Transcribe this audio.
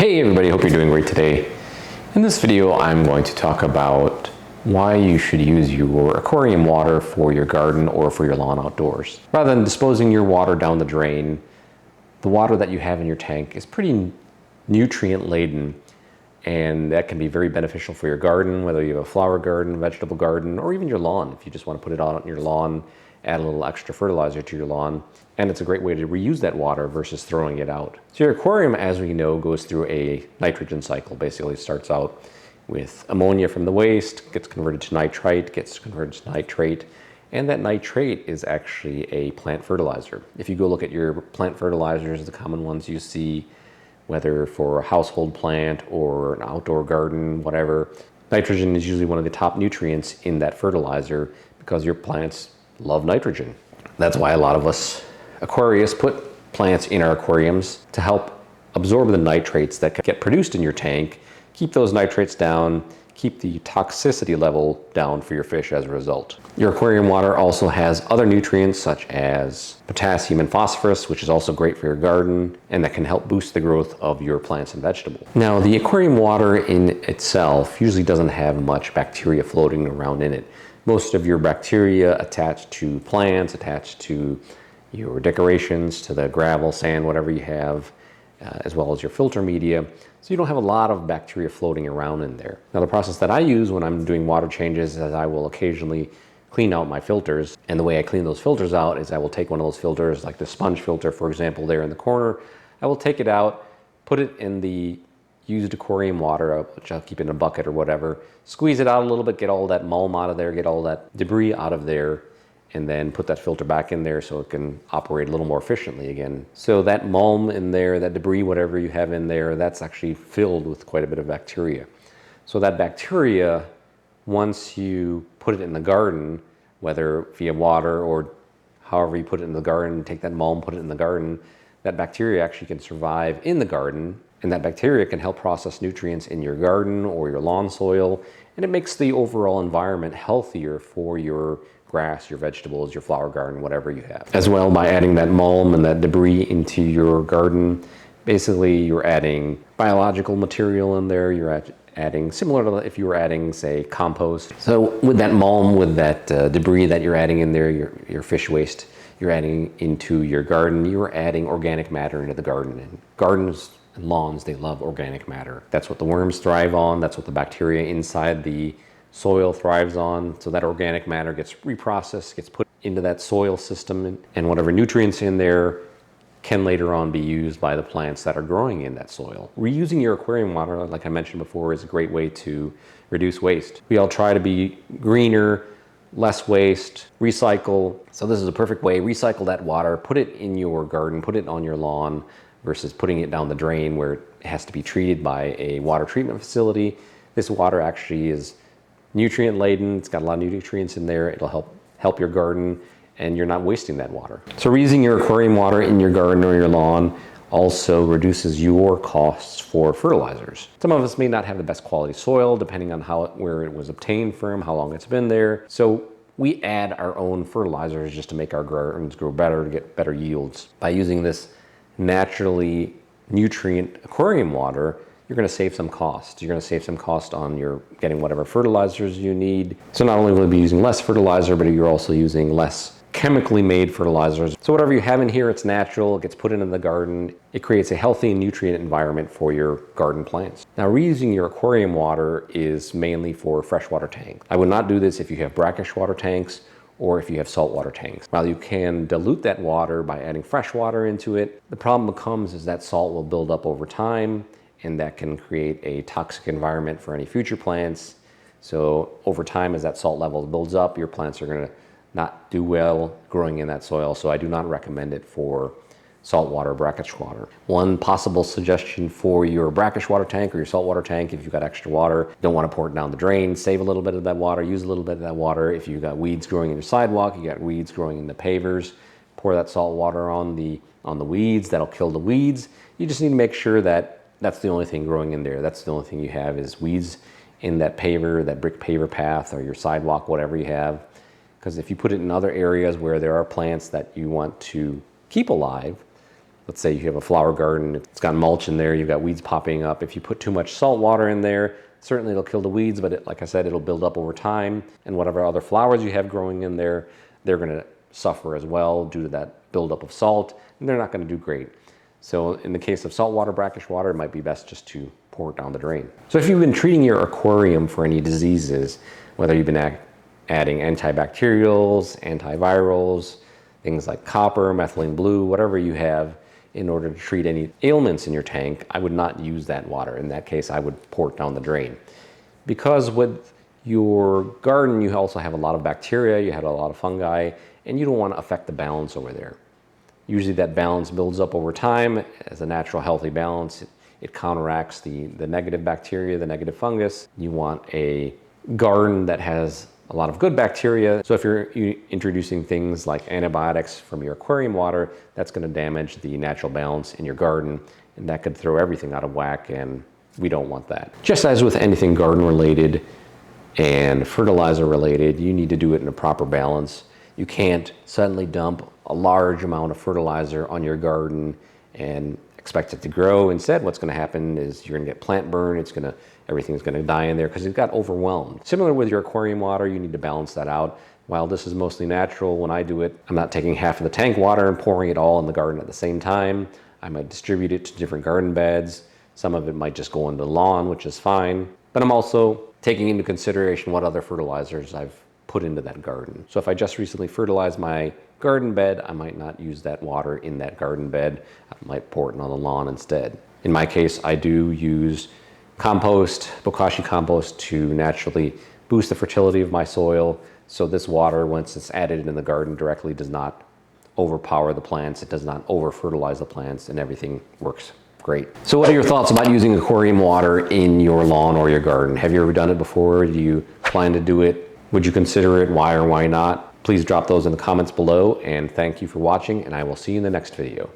Hey everybody, hope you're doing great today. In this video, I'm going to talk about why you should use your aquarium water for your garden or for your lawn outdoors. Rather than disposing your water down the drain, the water that you have in your tank is pretty nutrient laden, and that can be very beneficial for your garden, whether you have a flower garden, vegetable garden, or even your lawn. If you just want to put it out on your lawn, add a little extra fertilizer to your lawn, and it's a great way to reuse that water versus throwing it out. So your aquarium, as we know, goes through a nitrogen cycle. Basically, it starts out with ammonia from the waste, gets converted to nitrite, gets converted to nitrate, and that nitrate is actually a plant fertilizer. If you go look at your plant fertilizers, the common ones you see, whether for a household plant or an outdoor garden, whatever, nitrogen is usually one of the top nutrients in that fertilizer because your plants love nitrogen. That's why a lot of us aquarists put plants in our aquariums to help absorb the nitrates that get produced in your tank, keep those nitrates down, keep the toxicity level down for your fish as a result. Your aquarium water also has other nutrients such as potassium and phosphorus, which is also great for your garden, and that can help boost the growth of your plants and vegetables. Now, the aquarium water in itself usually doesn't have much bacteria floating around in it. Most of your bacteria attached to plants, attached to your decorations, to the gravel, sand, whatever you have, as well as your filter media. So you don't have a lot of bacteria floating around in there. Now, the process that I use when I'm doing water changes is I will occasionally clean out my filters. And the way I clean those filters out is I will take one of those filters, like the sponge filter, for example, there in the corner. I will take it out, put it in the used aquarium water, which I'll keep in a bucket or whatever, squeeze it out a little bit, get all that mulm out of there, get all that debris out of there, and then put that filter back in there so it can operate a little more efficiently again. So that mulm in there, that debris, whatever you have in there, that's actually filled with quite a bit of bacteria. So that bacteria, once you put it in the garden, whether via water or however you put it in the garden, take that mulm, put it in the garden, that bacteria actually can survive in the garden, and that bacteria can help process nutrients in your garden or your lawn soil, and it makes the overall environment healthier for your grass, your vegetables, your flower garden, whatever you have. As well, by adding that mulm and that debris into your garden, basically you're adding biological material in there, you're adding, similar to if you were adding, say, compost. So with that mulm, with that debris that you're adding in there, your fish waste, you're adding into your garden, you're adding organic matter into the garden. And gardens and lawns, they love organic matter. That's what the worms thrive on, that's what the bacteria inside the soil thrives on. So that organic matter gets reprocessed, gets put into that soil system, and whatever nutrients in there can later on be used by the plants that are growing in that soil. Reusing your aquarium water, like I mentioned before, is a great way to reduce waste. We all try to be greener, less waste, recycle. So this is a perfect way. Recycle that water, put it in your garden, put it on your lawn, versus putting it down the drain where it has to be treated by a water treatment facility. This water actually is nutrient laden, it's got a lot of nutrients in there, it'll help your garden, and you're not wasting that water. So reusing your aquarium water in your garden or your lawn also reduces your costs for fertilizers. Some of us may not have the best quality soil, depending on where it was obtained from, how long it's been there. So we add our own fertilizers just to make our gardens grow better, to get better yields. By using this naturally nutrient aquarium water, you're going to save some cost. You're going to save some cost on your getting whatever fertilizers you need. So not only will you be using less fertilizer, but you're also using less chemically made fertilizers. So whatever you have in here, it's natural, it gets put into the garden. It creates a healthy nutrient environment for your garden plants. Now, reusing your aquarium water is mainly for freshwater tanks. I would not do this if you have brackish water tanks or if you have saltwater tanks. While you can dilute that water by adding fresh water into it, the problem becomes is that salt will build up over time, and that can create a toxic environment for any future plants. So over time, as that salt level builds up, your plants are going to not do well growing in that soil. So I do not recommend it for saltwater, brackish water. One possible suggestion for your brackish water tank or your saltwater tank, if you've got extra water, don't want to pour it down the drain, save a little bit of that water, use a little bit of that water. If you've got weeds growing in your sidewalk, you got weeds growing in the pavers, pour that salt water on the weeds, that'll kill the weeds. You just need to make sure that that's the only thing growing in there. That's the only thing you have is weeds in that paver, that brick paver path, or your sidewalk, whatever you have. Because if you put it in other areas where there are plants that you want to keep alive, Let's say you have a flower garden, it's got mulch in there, you've got weeds popping up. If you put too much salt water in there, certainly it'll kill the weeds, but like I said, it'll build up over time. And whatever other flowers you have growing in there, they're gonna suffer as well due to that buildup of salt, and they're not gonna do great. So in the case of saltwater, brackish water, it might be best just to pour it down the drain. So if you've been treating your aquarium for any diseases, whether you've been adding antibacterials, antivirals, things like copper, methylene blue, whatever you have, in order to treat any ailments in your tank, I would not use that water. In that case, I would pour it down the drain. Because with your garden, you also have a lot of bacteria, you have a lot of fungi, and you don't want to affect the balance over there. Usually that balance builds up over time as a natural healthy balance. It counteracts the negative bacteria, the negative fungus. You want a garden that has a lot of good bacteria. So if you're introducing things like antibiotics from your aquarium water, that's going to damage the natural balance in your garden, and that could throw everything out of whack, and we don't want that. Just as with anything garden related and fertilizer related, you need to do it in a proper balance. You can't suddenly dump a large amount of fertilizer on your garden and expect it to grow. Instead, what's going to happen is you're going to get plant burn. Everything's going to die in there because it got overwhelmed. Similar with your aquarium water, you need to balance that out. While this is mostly natural, when I do it, I'm not taking half of the tank water and pouring it all in the garden at the same time. I might distribute it to different garden beds. Some of it might just go into the lawn, which is fine. But I'm also taking into consideration what other fertilizers I've put into that garden. So if I just recently fertilized my garden bed, I might not use that water in that garden bed. I might pour it on the lawn instead. In my case, I do use compost, bokashi compost, to naturally boost the fertility of my soil. So this water, once it's added in the garden directly, does not overpower the plants. It does not over fertilize the plants, and everything works great. So what are your thoughts about using aquarium water in your lawn or your garden? Have you ever done it before? Do you plan to do it? Would you consider it? Why or why not? Please drop those in the comments below, and thank you for watching, and I will see you in the next video.